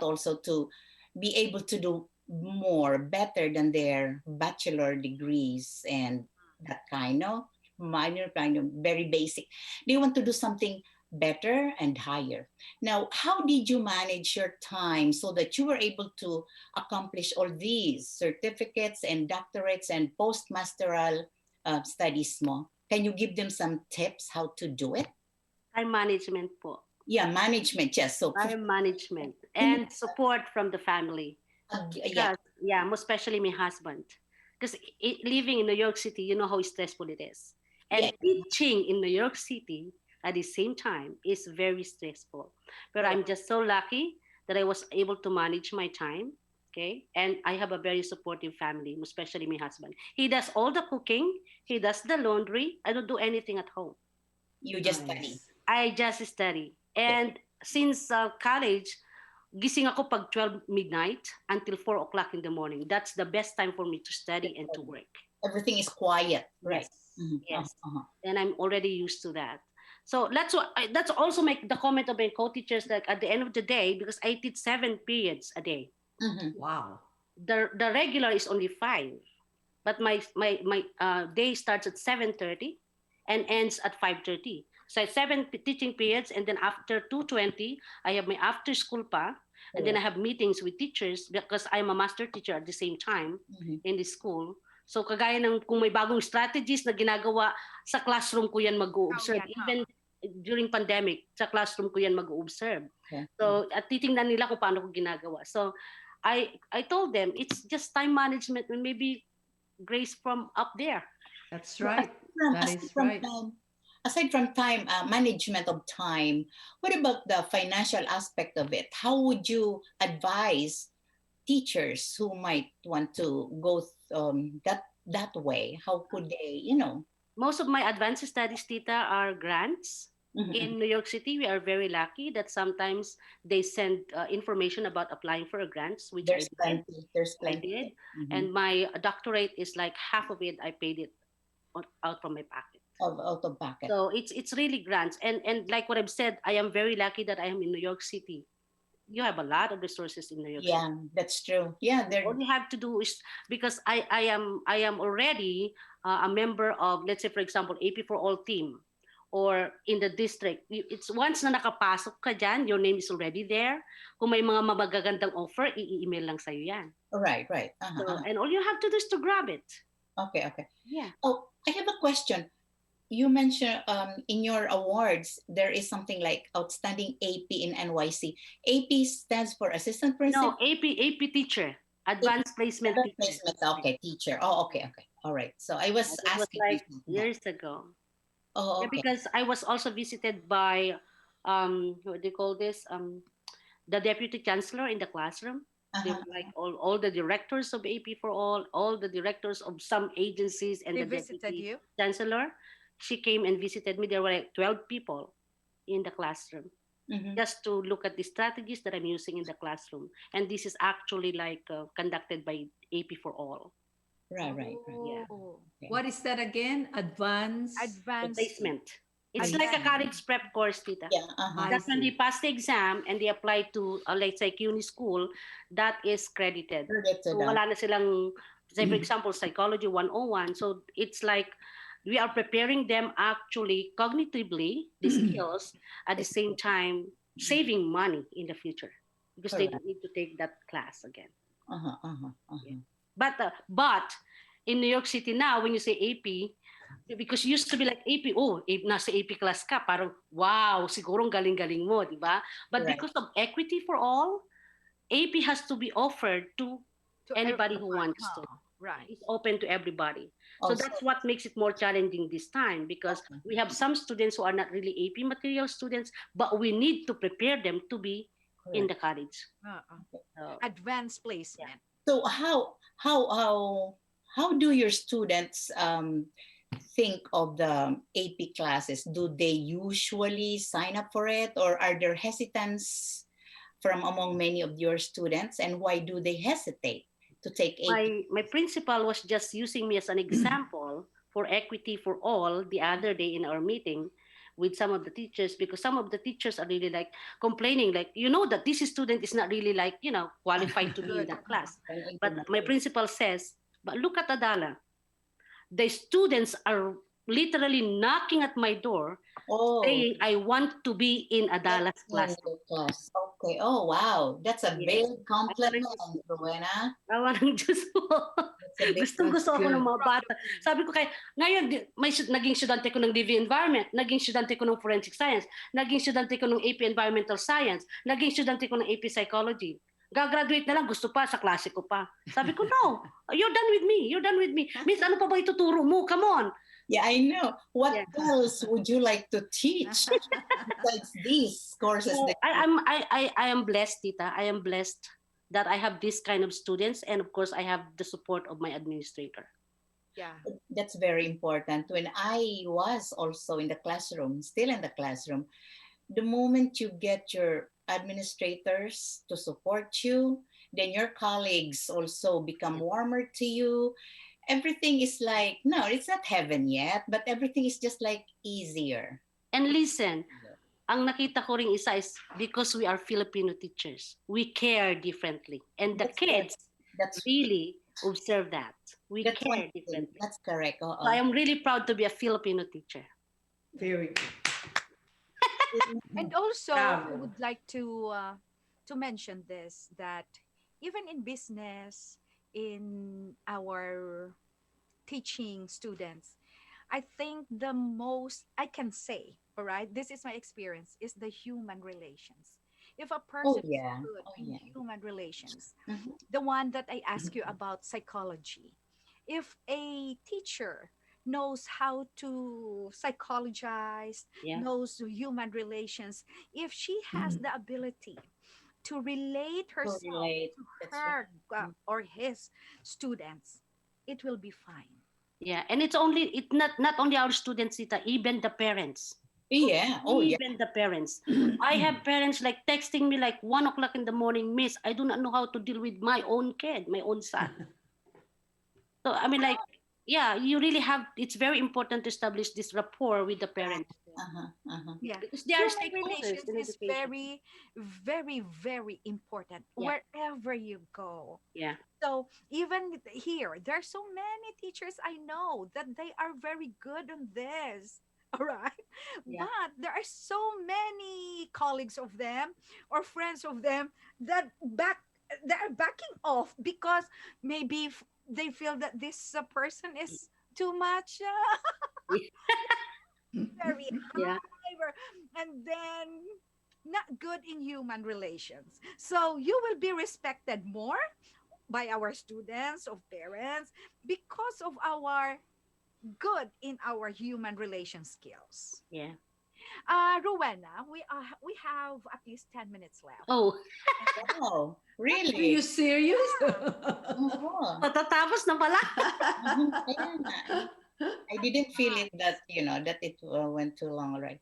also to be able to do more, better than their bachelor degrees and that kind of minor, kind of very basic. They want to do something better and higher. Now, how did you manage your time so that you were able to accomplish all these certificates and doctorates and postmasteral studies mo? Can you give them some tips how to do it? Time management po. Yeah, management, yes. So, Time management and support from the family. yeah, Yeah, most especially my husband. Because living in New York City, you know how stressful it is. And Yeah. teaching in New York City at the same time is very stressful. But I'm just so lucky that I was able to manage my time. Okay. And I have a very supportive family, especially my husband. He does all the cooking, he does the laundry. I don't do anything at home. you just study. Nice. I just study. And since college, gising ako pag 12 midnight until 4 o'clock in the morning. That's the best time for me to study and to work. Everything is quiet, right? Yes. Mhm. Yes. Uh-huh. And I'm already used to that. So that's also make the comment of my co-teachers, like at the end of the day, because I teach 7 periods a day. Mhm. Wow. The regular is only 5, but my day starts at 7:30 and ends at 5:30. So I have 7 teaching periods, and then after 2:20, I have my after school pa, and then I have meetings with teachers because I'm a master teacher at the same time Mhm. in the school. So kagaya ng kung may bagong strategies na ginagawa, sa classroom ko yan mag-o-observe. Oh, yan, Even during pandemic, sa classroom ko yan mag-o-observe. Okay. So at titingnan nila kung paano ko ginagawa. So I told them it's just time management and maybe grace from up there. That's right. That is Aside right. aside from time management of time, what about the financial aspect of it? How would you advise teachers who might want to go that way? How could they, Most of my advanced studies, Tita, are grants. Mhm. In New York City, we are very lucky that sometimes they send information about applying for a grants, which There's I did. plenty. There's I plenty. did. Mhm. And my doctorate is like half of it, I paid it out from my pocket. Out of pocket. So it's really grants. And like what I've said, I am very lucky that I am in New York City. you have a lot of resources in New York City. Yeah, that's true. Yeah, All they're you have to do is, because I am already a member of, let's say for example, AP for All team, or in the district. It's once na nakapasok ka dyan, your name is already there. Kung may mga magagandang offer, i-email lang sa'yo yan. right, right. So, Uh-huh. and all you have to do is to grab it. Okay, okay. Yeah. Oh, I have a question. You mentioned in your awards there is something like outstanding AP in NYC. AP stands for assistant No, principal. AP teacher, advanced placement Adult teacher. placement. Okay, teacher. Oh, okay, okay. All right. So I was It was asking you like something like, years ago. oh, Yeah, okay. because I was also visited by, what do you call this? The deputy chancellor in the classroom. They Uh-huh. were like all the directors of AP for all the directors of some agencies, and They the visited deputy you. chancellor. She came and visited me. There were like 12 people in the classroom Mm-hmm. just to look at the strategies that I'm using in the classroom. And this is actually like conducted by AP for all. Right, right, right. Yeah. Oh, Okay. What is that again? Advanced advanced Replacement. It's like a advanced. placement. college prep course, Tita. Yeah, uh-huh. I That when they see. pass the exam and they apply to, let's say, CUNY school, that is credited. Related So wala na silang, say for example, psychology 101. So it's like we are preparing them actually cognitively, the skills, at the same time saving money in the future because they Correct. don't need to take that class again. Uh-huh, uh-huh, Yeah. uh-huh. But in New York City now, when you say AP, because it used to be like AP, oh, nasa AP class ka, parang wow, siguro ang galing-galing mo, di ba? But Right. because of equity for all, AP has to be offered to To anybody who everybody, wants to. huh? Right. It's open to everybody. So Also, that's what makes it more challenging this time because okay. we have some students who are not really AP material students, but we need to prepare them to be in Correct. the college. Uh-uh. So, Advanced yeah. placement. So how do your students think of the AP classes? Do they usually sign up for it, or are there hesitance from among many of your students? And why do they hesitate to take AP? My principal was just using me as an example for equity for all the other day in our meeting with some of the teachers because some of the teachers are really like complaining like that this student is not really like qualified to be in Good. that class, An but my incremental. principal says, but look at Adala, the students are literally knocking at my door Oh, saying I want to be in that's Adala's in class. your class. Okay. Oh, wow. That's a Yes, big I wanna compliment, just Rowena. Awa ng Diyos mo. That's a big That's Gustong-gusto ako ng good. mga Proud bata. of you. Sabi ko ngayon, naging estudyante ko ng DV Environment, naging estudyante ko ng Forensic Science, naging estudyante ko ng AP Environmental Science, naging estudyante ko ng AP Psychology. Gagraduate na lang, gusto pa, sa klase ko pa. Sabi ko, no, you're done with me, you're done with me. Miss, ano pa ba ituturo mo? Come on. Yeah, I know. What Yeah. else would you like to teach besides these courses So that I am blessed, Tita. I am blessed that I have this kind of students, and of course, I have the support of my administrator. Yeah. that's very important. When I was also in the classroom, still in the classroom, the moment you get your administrators to support you, then your colleagues also become warmer to you. Everything is like, no, it's not heaven yet, but everything is just like easier. And listen, ang nakita ko ring isa is because we are Filipino teachers, we care differently. And the That's kids That's really observe that. We that's one care thing. differently. That's correct. So I am really proud to be a Filipino teacher. Very good. And also, I Bravo. would like to mention this that even in business, in our teaching students, I think the most I can say, all right, this is my experience, is the human relations. If a Oh person is yeah. good Oh in yeah. human relations, Mhm. the one that I ask you about psychology, if a teacher knows how to psychologize, Yeah. knows human relations, if she has Mhm. the ability to relate herself Correlate. to That's right. her or his students, it will be fine. Yeah. And it's not only our students, Tita, even the parents. Yeah. Oh yeah. Even the parents. I have parents like texting me like 1 o'clock in the morning, Miss, I do not know how to deal with my own kid, my own son. So I mean, like, yeah, you really have, it's very important to establish this rapport with the parents Uh-huh, uh-huh. Yeah. because they are Human stakeholders relations in is education. very, very, very important Yeah, wherever you go. yeah, So even here, there are so many teachers I know that they are very good on this. All right. yeah, But there are so many colleagues of them or friends of them that are backing off because maybe they feel that this person is too much very yeah, and then not good in human relations. So you will be respected more by our students, of parents, because of our good in our human relation skills. yeah. Rowena, we have at least 10 minutes left. Oh, Wow, Are you really? serious? Oo. matatapos na pala. Kaya nga, I didn't feel it that, that it went too long already.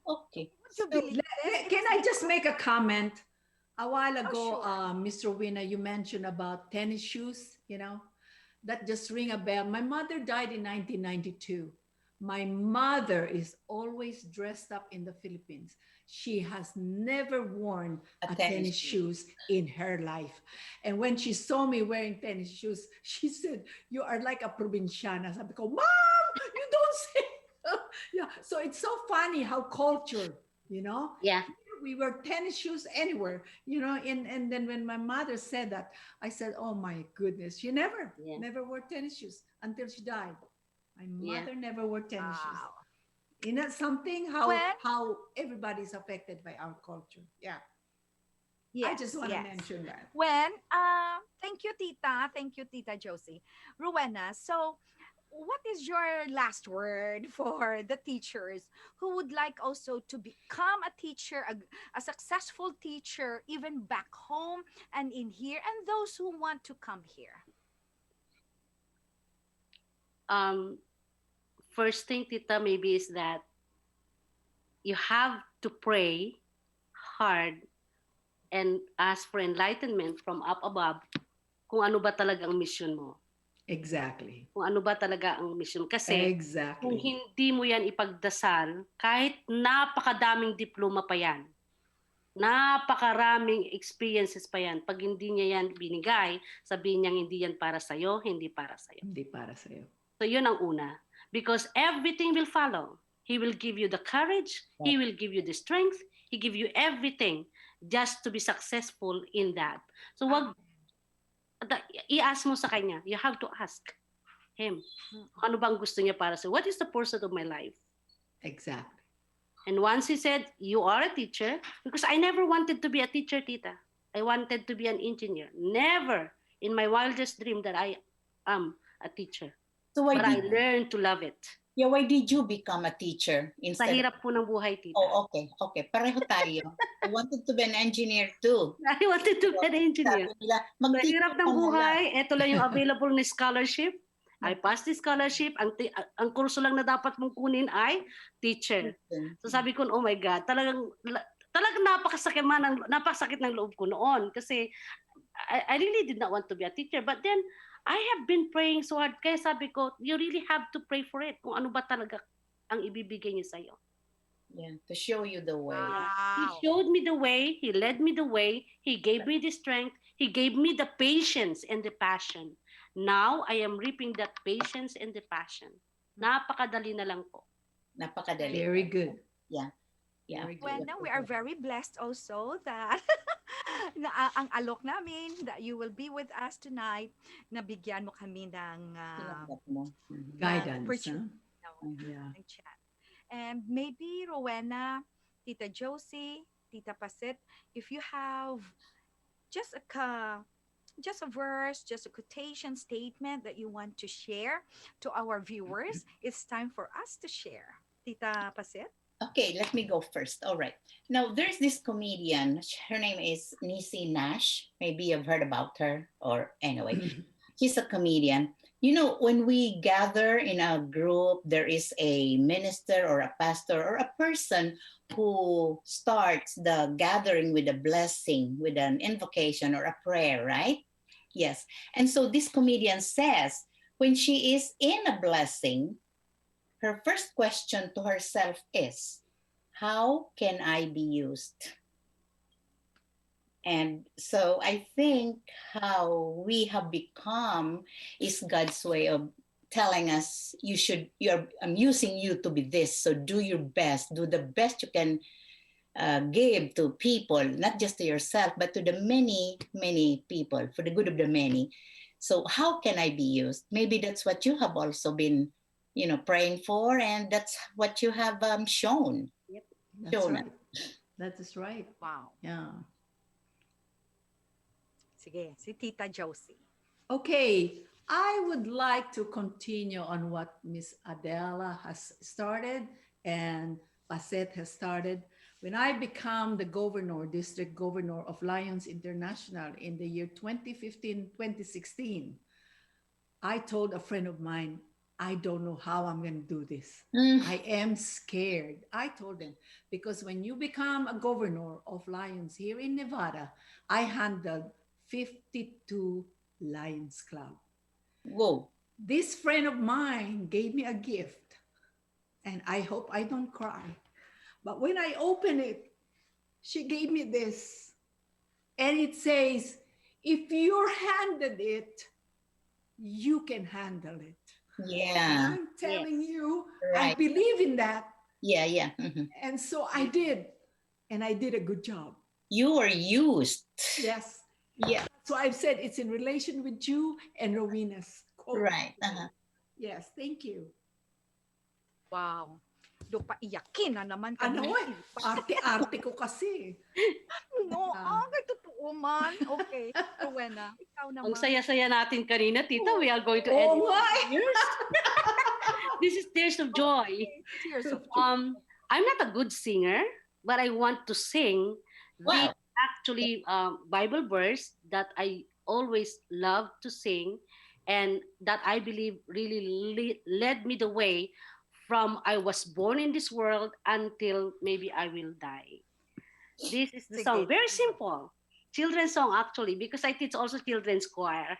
Okay. Would you So, believe this? Can I just make a comment? A while Oh, ago, sure. Miss Rowena, you mentioned about tennis shoes, that just ring a bell. My mother died in 1992. My mother is always dressed up in the Philippines. She has never worn a a tennis tennis shoe. shoes in her life. And when she saw me wearing tennis shoes, she said, "You are like a provinciana." Sabi ko, "Mom, you don't say." Yeah, so it's so funny how culture, you know, Yeah, we wear tennis shoes anywhere, and then when my mother said that, I said, oh my goodness, she never yeah, never wore tennis shoes until she died. My yeah. mother never wore tennis shoes. Wow. Isn't that something, how When? how everybody's affected by our culture? Yeah, I just Yes, want to yes. mention that. When? Thank you, Tita. Thank you, Tita Josie. Rowena, so what is your last word for the teachers who would like also to become a teacher, a successful teacher, even back home and in here, and those who want to come here? Um, First thing, Tita, maybe is that you have to pray hard and ask for enlightenment from up above kung ano ba talaga ang mission mo. Exactly. Kung ano ba talaga ang mission. Kasi kung Exactly. hindi mo yan ipagdasal, kahit napakadaming diploma pa yan, napakaraming experiences pa yan, pag hindi niya yan binigay, sabihin niya hindi yan para sa'yo, hindi para sa'yo. Hindi para sa'yo. So yun ang una. Because everything will follow. He will give you the courage, He will give you the strength, He give you everything just to be successful in that. So wag i-ask mo sa kanya. You have to ask him. Ano bang gusto niya para sa? What is the purpose of my life? Exactly. And once he said, you are a teacher, because I never wanted to be a teacher, Tita. I wanted to be an engineer. Never in my wildest dream that I am a teacher. So But I learned to love it. why did you become a teacher Sa instead? hirap po ng buhay, Tita. Oh, okay. Pareho tayo. I wanted to be an engineer too. I wanted to be an engineer. Sabi nila, Sa mag-teacher hirap ka ng na lang. buhay, ito lang yung available na scholarship. I passed the scholarship. Ang kurso lang na dapat mong kunin ay teacher. So sabi ko, oh my God, talagang napakasakit ng loob ko noon. Kasi I really did not want to be a teacher. But then, I have been praying so hard. Kaya sabi ko, you really have to pray for it. Kung ano ba talaga ang ibibigay niya sa'yo. Yeah, to show you the way. He Wow. showed me the way. He led me the way. He gave me the strength. He gave me the patience and the passion. Now, I am reaping that patience and the passion. Napakadali na lang po. Napakadali. Very good. Yeah. Very good. Well, now we are very blessed also that na, ang alok namin that you will be with us tonight. Nabigyan mo kami ng Tinanggap mo. Guidance. opportunity Yeah. ng chat. And maybe Rowena, Tita Josie, Tita Pasit, if you have just just a verse, just a quotation statement that you want to share to our viewers, it's time for us to share. Tita Pasit? Okay, let me go first. All right. Now, there's this comedian. Her name is Niecy Nash. Maybe you've heard about her, or anyway, she's a comedian. You know, when we gather in a group, there is a minister or a pastor or a person who starts the gathering with a blessing, with an invocation or a prayer, right? Yes. And so this comedian says, when she is in a blessing, her first question to herself is, how can I be used? And so I think how we have become is God's way of telling us I'm using you to be this. So do your best, do the best you can give to people, not just to yourself, but to the many, many people for the good of the many. So how can I be used? Maybe that's what you have also been, praying for, and that's what you have shown. Yep. That's Shown us. right. That is right. Wow. Yeah. Sige, si Tita Josie. Okay, I would like to continue on what Miss Adela has started and Bassett has started. When I became the governor, district governor of Lions International in the year 2015, 2016, I told a friend of mine, I don't know how I'm going to do this. Mm. I am scared. I told them, because when you become a governor of Lions here in Nevada, I handled 52 Lions Club. Whoa. This friend of mine gave me a gift, and I hope I don't cry. But when I open it, she gave me this, and it says, if you're handed it, you can handle it. Yeah. I'm telling Yes. you, I Right. believe in that. Yeah, yeah. Mhm. And so I did, and I did a good job. You were used. Yes. Yeah. So I've said it's in relation with you and Rowena's quote. Right. Uh-huh. Yes, thank you. Wow. Do pa iyakin na naman kami. Ano eh, arte-arte ko kasi. No, Ah. kay totoo man. Okay. Rowena, ikaw Ang naman. saya-saya natin kanina, tita. We are going to Oo end nga eh. tears. This is tears of joy. Okay. Tears of joy. I'm not a good singer, but I want to sing the Wow. actually Bible verse that I always love to sing, and that I believe really led me the way from I was born in this world until maybe I will die. This is the song. Sige. Very simple. Children's song actually, because I teach also children's choir.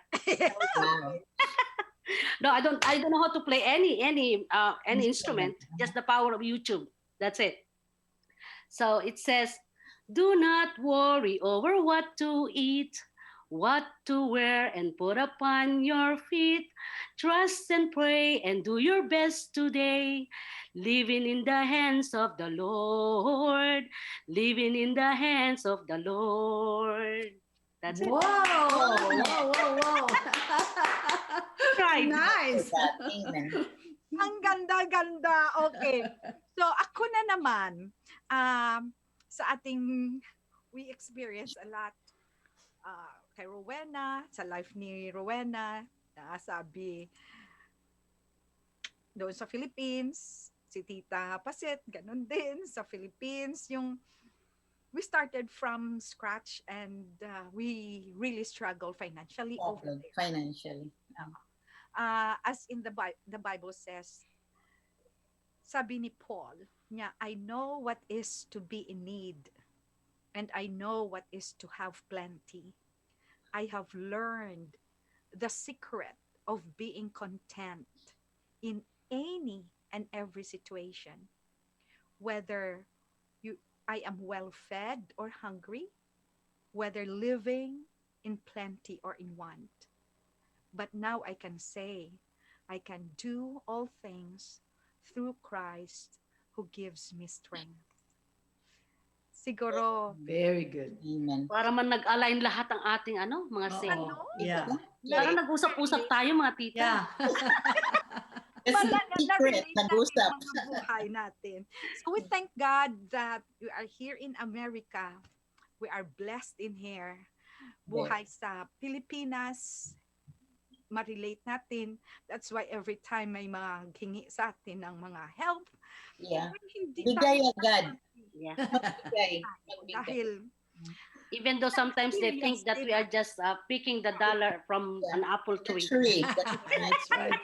Wow. No, I don't know how to play any instrument. Just the power of YouTube. That's it. So it says, "Do not worry over what to eat, what to wear, and put upon your feet. Trust and pray and do your best today. Living in the hands of the Lord. Living in the hands of the Lord." That's it. Wow! Wow, wow, wow. Cried. Nice. Amen. Ang ganda-ganda. Okay. So, ako na naman, sa ating, we experience a lot kay Rowena, sa life ni Rowena, sabi, doon sa Philippines, si Tita Pasit, ganun din, sa Philippines, we started from scratch and we really struggle financially over Okay. there. Financially. As in the Bible says, sabi ni Paul, niya, I know what is to be in need and I know what is to have plenty. I have learned the secret of being content in any and every situation, whether I am well fed or hungry, whether living in plenty or in want. But now I can say, I can do all things through Christ who gives me strength. Siguro, Very good. Amen. Para man nag-align lahat ang ating mga Oo. sing. Yeah. Para nag-usap-usap tayo mga tita. Yeah. That's the secret. na-relate natin Nag-usap. yung mga buhay natin. So we thank God that we are here in America. We are blessed in here. Buhay sa Pilipinas, ma-relate natin. That's why every time may mga hingi sa atin ng mga help, Yeah. hindi Bigay tayo agad. Yeah. Magbigay. Magbigay. dahil Even though sometimes they think that we are just picking the dollar from an apple tree. Tree. That's right.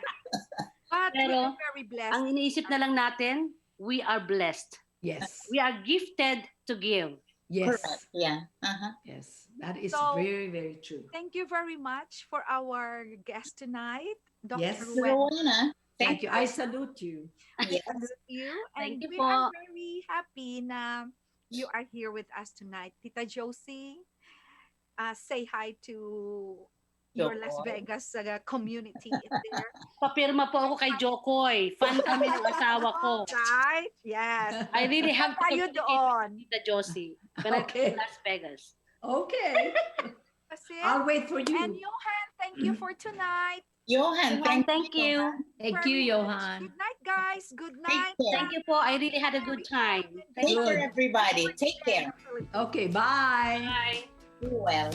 but we Pero, are very blessed. Ang iniisip na lang natin, we are blessed. Yes. We are gifted to give. Yes. Correct. Yeah. Uh-huh. Yes. That is So- very, very true. Thank you very much for our guest tonight, Dr. Yes. Rowena. Rowena, Thank you. I salute you. Yes. Salute you. And Thank you we po. are very happy na you are here with us tonight. Tita Josie, say hi to your Las Jokoy. Vegas community in there. Papirma po ako kay Jokoy. Fan kami ng asawa ko. Right? Yes. I really have to Tayo communicate doon. with Tita Josie when I go Okay. to Las Vegas. Okay. Kasi, I'll wait for and you. Johan, thank you for tonight. Johan, Thank you. Thank Very you, much. Johan. Good night, guys. Good Take night. care. Thank you po. I really had a good time. Take Good. care, everybody. Take care. Okay, bye. Bye. Be well.